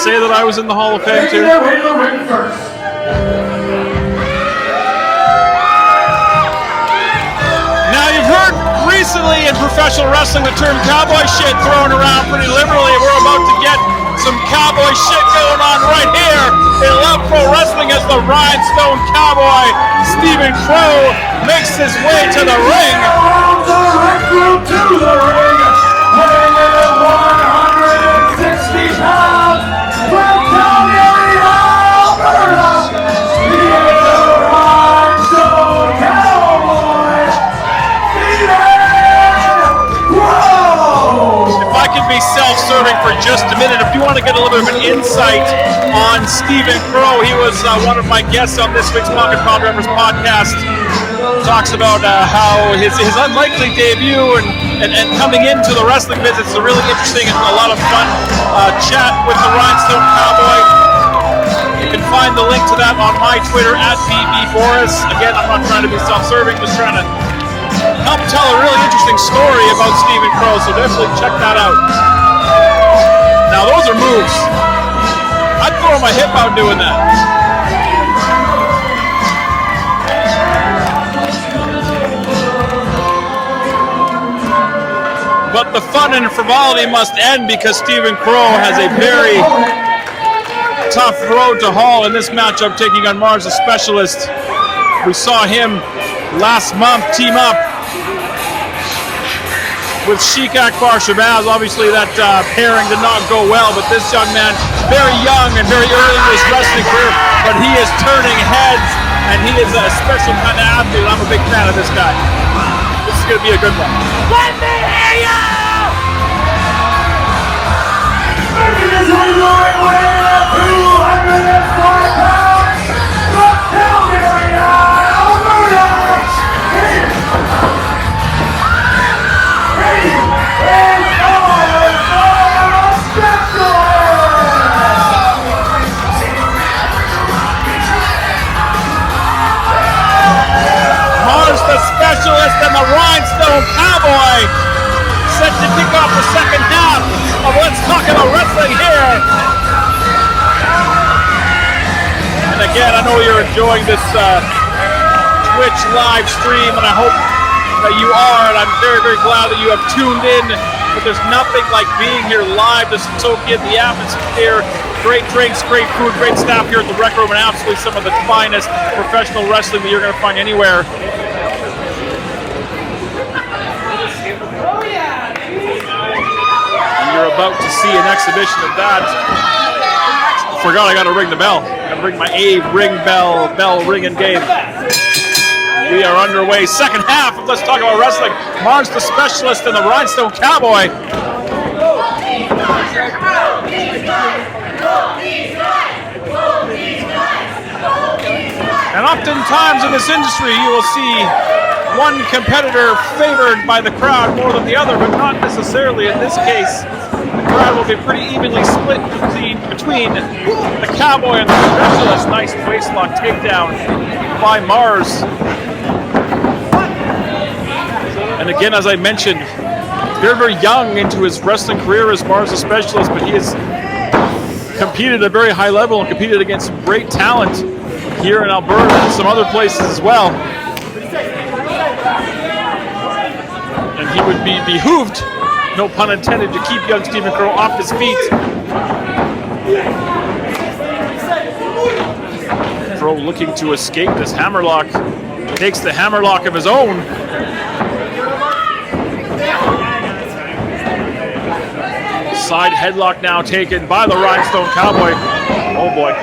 say that I was in the Hall of Fame too? Now you've heard recently in professional wrestling the term cowboy shit thrown around pretty liberally. We're about to get some cowboy shit going on right here in Love Pro Wrestling as the Rhinestone Cowboy, Stephen Crowe, makes his way to the ring. To the ring, weighing in at 160 pounds, from Calgary, Alberta, he is the Rhinestone Cowboy, Stephen Crowe. If I could be self-serving for just a minute, if you want to get a little bit of an insight on Stephen Crowe, he was one of my guests on this week's Pocket Programmers podcast. Talks about how his unlikely debut and coming into the wrestling business is a really interesting and a lot of fun chat with the Rhinestone Cowboy. You can find the link to that on my Twitter at Bad Boris. Again, I'm not trying to be self-serving, just trying to help tell a really interesting story about Stephen Crowe, so definitely check that out. Now those are moves. I'd throw my hip out doing that. But the fun and frivolity must end because Stephen Crowe has a very tough road to haul in this matchup, taking on Marz the Specialist. We saw him last month team up with Sheik Akbar Shabazz. Obviously that pairing did not go well, but this young man, very young and very early in his wrestling career, but he is turning heads and he is a special kind of athlete. I'm a big fan of this guy. This is going to be a good one. Let me hear you! Making his way at 204 pounds, from Calgary, Alberta, he is Marz the Specialist and the Rhinestone Cowboy set to kick off the second half of Let's Talk About Wrestling here. And again, I know you're enjoying this Twitch live stream, and I hope that you are, and I'm very, very glad that you have tuned in. But there's nothing like being here live to soak in the atmosphere. Great drinks, great food, great staff here at the Rec Room, and absolutely some of the finest professional wrestling that you're going to find anywhere. And you're about to see an exhibition of that. Forgot I got to ring the bell. I got to ring my ring bell ringing game. We are underway. Second half of Let's Talk About Wrestling. Marz the Specialist and the Rhinestone Cowboy. And oftentimes in this industry, you will see one competitor favored by the crowd more than the other, but not necessarily in this case. The crowd will be pretty evenly split between the Cowboy and the Specialist. Nice waistlock takedown by Marz. And again, as I mentioned, very, very young into his wrestling career as Marz the Specialist, but he has competed at a very high level and competed against some great talent here in Alberta and some other places as well. And he would be behooved, no pun intended, to keep young Stephen Crowe off his feet. Crowe looking to escape this hammerlock. Takes the hammerlock of his own. Side headlock now taken by the Rhinestone Cowboy. Oh boy.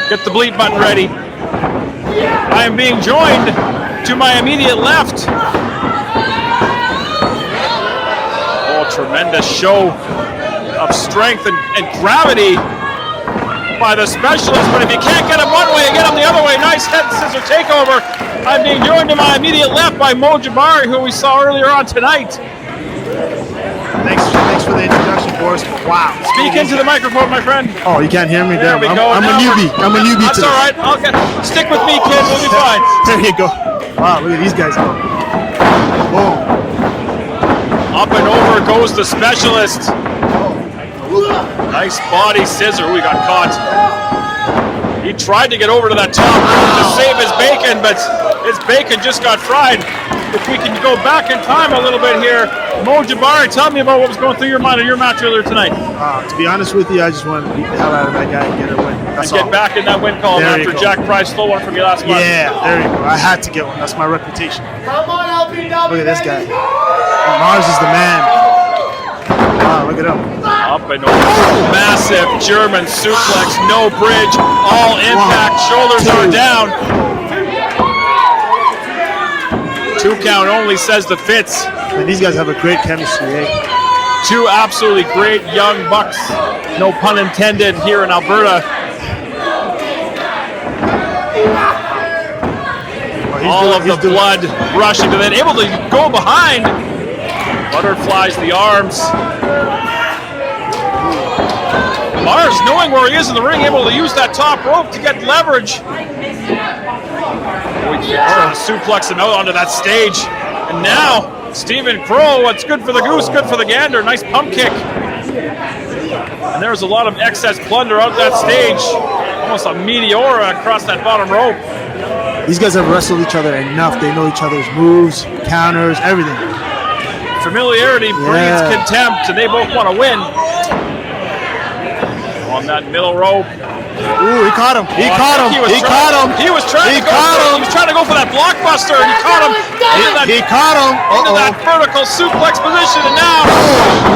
Get the bleep button ready. I am being joined to my immediate left. Oh, tremendous show of strength and gravity by the Specialist. But if you can't get him one way, get him the other way. Nice head scissor takeover. I'm being joined to my immediate left by Mo Jabari, who we saw earlier on tonight. Thanks for the introduction, Boris. Wow. Speak into the microphone, my friend. Oh, you can't hear me? There we go. I'm a newbie. That's all right. Stick with me, kid. We'll be fine. There you go. Wow, look at these guys. Boom. Up and over goes the Specialist. Nice body scissor. Ooh, he got caught. He tried to get over to that top rope to save his bacon, but his bacon just got fried. If we can go back in time a little bit here, Mo Jabari, tell me about what was going through your mind in your match earlier tonight. To be honest with you, I just wanted to beat the hell out of that guy and get a win. That's and get back in that win column after Jack Price stole one from you last month. Yeah, there you go. I had to get one. That's my reputation. Come on, LPW. Look at this guy. Marz is the man. Wow, look at him. Up and over. Massive German suplex, no bridge, all impact, shoulders are down. 2 count only, says the Fitz. And these guys have a great chemistry, eh? 2 absolutely great young bucks, no pun intended, here in Alberta. All of the blood rushing to them, able to go behind. Butterflies the arms. Marz, knowing where he is in the ring, able to use that top rope to get leverage. Suplex him out onto that stage. And now, Stephen Crowe, what's good for the goose, good for the gander. Nice pump kick. And there's a lot of excess plunder out that stage. Almost a meteora across that bottom rope. These guys have wrestled each other enough. They know each other's moves, counters, everything. Familiarity breeds contempt, and they both want to win. On that middle rope. Ooh, he caught him. He caught him. He caught him. He was trying to go for that blockbuster, and he caught him. He caught him. Into that vertical suplex position, and now,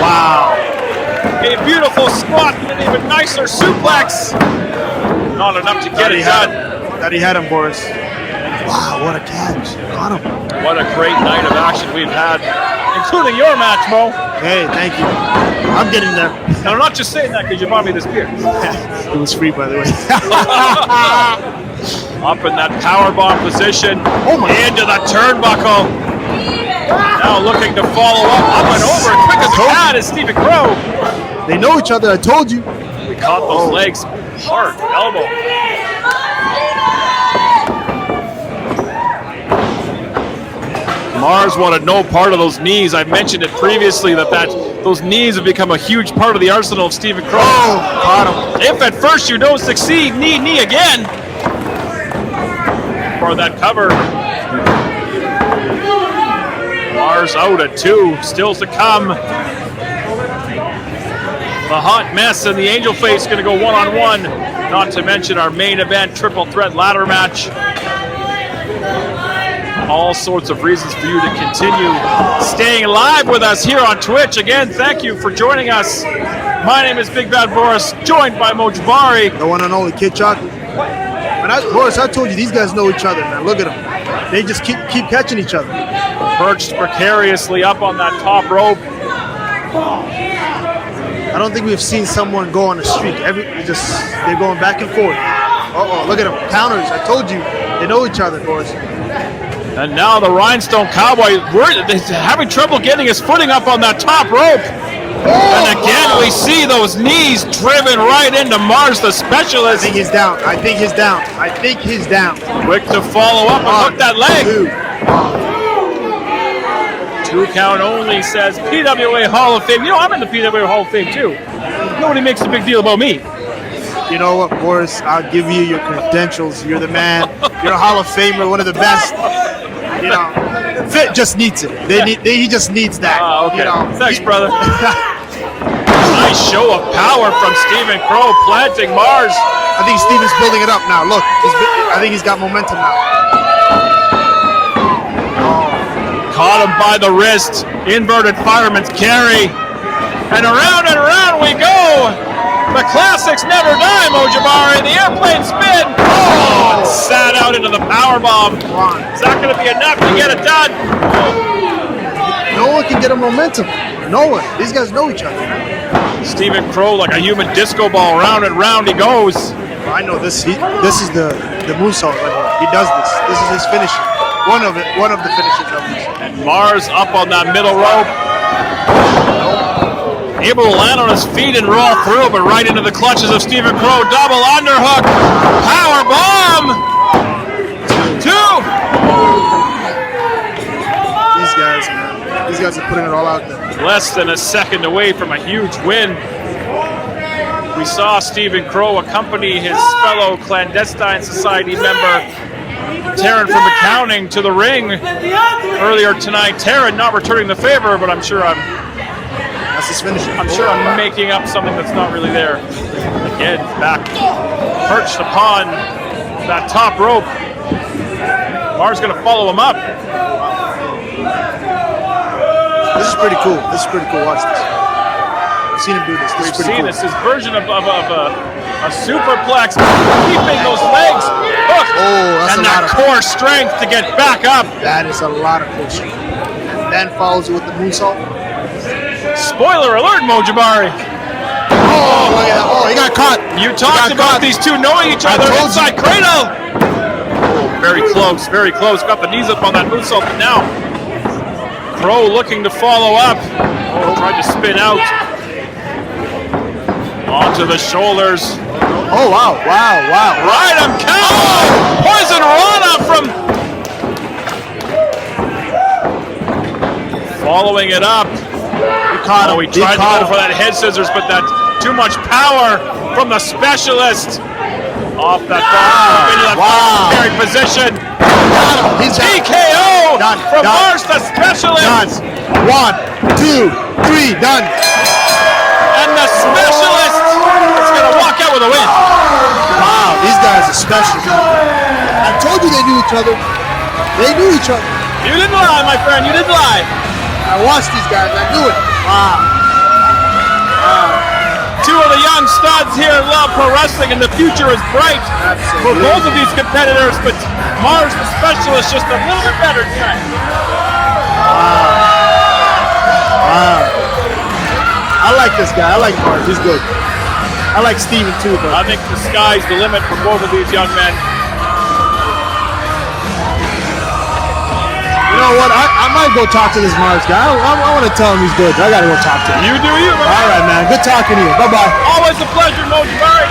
wow, a beautiful squat and an even nicer suplex. Not enough to get it done. That he had him, Boris. Wow, what a catch. Caught him. What a great night of action we've had, including your match, Mo. Hey, thank you. I'm getting there. And I'm not just saying that because you bought me this beer. It was free, by the way. Up in that powerbomb position. Into the turnbuckle. Now looking to follow up and over. Quick as a cat is Stephen Crowe. They know each other, I told you. We caught those legs hard. Elbow. Marz wanted no part of those knees. I mentioned it previously that those knees have become a huge part of the arsenal of Stephen Crowe. Caught him. If at first you don't succeed, knee again. For that cover. Marz out at 2, still to come. The hot mess and the angel face going to go one-on-one. Not to mention our main event triple threat ladder match. All sorts of reasons for you to continue staying live with us here on Twitch. Again, thank you for joining us. My name is Big Bad Boris, joined by Mo Jabari. The one and only Kid Chocolate. Boris, I told you, these guys know each other, man. Look at them. They just keep catching each other. Perched precariously up on that top rope. I don't think we've seen someone go on a streak. They're going back and forth. Uh-oh, look at them. Counters. I told you, they know each other, Boris. And now the Rhinestone Cowboy, he's having trouble getting his footing up on that top rope. And again, we see those knees driven right into Marz the Specialist. I think he's down. I think he's down. I think he's down. Quick to follow up and hook that leg. 2 count only, says PWA Hall of Fame. You know, I'm in the PWA Hall of Fame too. Nobody makes a big deal about me. You know what, Boris? I'll give you your credentials. You're the man. You're a Hall of Famer, one of the best. You know, Fit just needs it. He just needs that. Okay. You know. Thanks, brother. Nice show of power from Stephen Crowe, planting Marz. I think Stephen's building it up now. Look, I think he's got momentum now. Caught him by the wrist. Inverted fireman's carry. And around we go. The classics never die, Mo Jabari. The airplane spin. Oh, and sat out into the powerbomb. Is that going to be enough to get it done? No one can get a momentum. No one. These guys know each other. Stephen Crowe, like a human disco ball, round and round he goes. I know this. This is the moonsault right here. He does this. This is his finisher. One of the finishes of this. And Marz up on that middle rope. Able to land on his feet and roll through, but right into the clutches of Stephen Crowe. Double underhook. Power bomb. 2. These guys, man. These guys are putting it all out there. Less than a second away from a huge win. We saw Stephen Crowe accompany his fellow clandestine society member, Taryn from accounting, to the ring earlier tonight. Taryn not returning the favor, but I'm sure That's his finisher. I'm sure I'm making up something that's not really there. Again, back perched upon that top rope. Marz going to follow him up. This is pretty cool. This is pretty cool. Watch this. I've seen him do this. This is pretty cool. This is version of a superplex, keeping those legs hooked, that's and a lot that of core strength to get back up. That is a lot of core strength. And then follows it with the moonsault. Spoiler alert, Mojibari. Oh, look at that. Oh, he got caught. You talked about these two knowing each other inside cradle. Oh, very close, very close. Got the knees up on that moonsault, but now Crowe looking to follow up. Oh, tried to spin out. Onto the shoulders. Oh, wow, wow, wow. Right him, Cowboy! Poison Rana from... Following it up. He caught him. He tried to go for that head scissors, but that too much power from the Specialist. Off that ball, into that military position. He's TKO from Marz the Specialist. Done. 1, 2, 3, done. And the Specialist is going to walk out with a win. Wow, these guys are special. I told you they knew each other. They knew each other. You didn't lie, my friend. You didn't lie. I watched these guys. I knew it. Wow. Two of the young studs here love pro wrestling, and the future is bright for both of these competitors, but Marz the Specialist just a little bit better tonight. Wow. I like this guy. I like Marz. He's good. I like Steven too, but I think the sky's the limit for both of these young men. you know what? I might go talk to this Marz guy. I want to tell him he's good. I got to go talk to him. You do you, man. All right, man. Good talking to you. Bye-bye. Always a pleasure, Mojibari.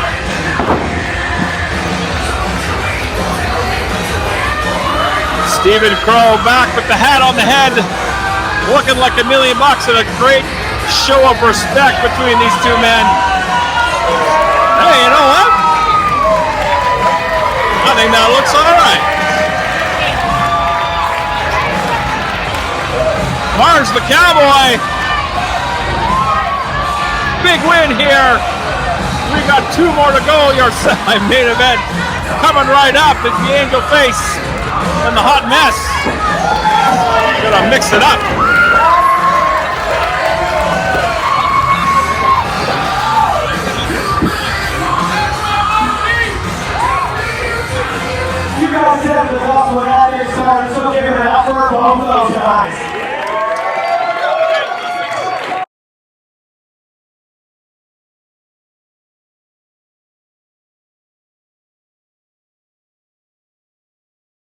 Stephen Crowe back with the hat on the head, looking like $1 million, and a great show of respect between these two men. Hey, you know what? I think that looks all right. Marz the Cowboy. Big win here. We got 2 more to go. Your semi-main event coming right up. It's the Angel Face and the Hot Mess. Gonna mix it up. You guys have the awesome audience, so give it an upward both of those guys.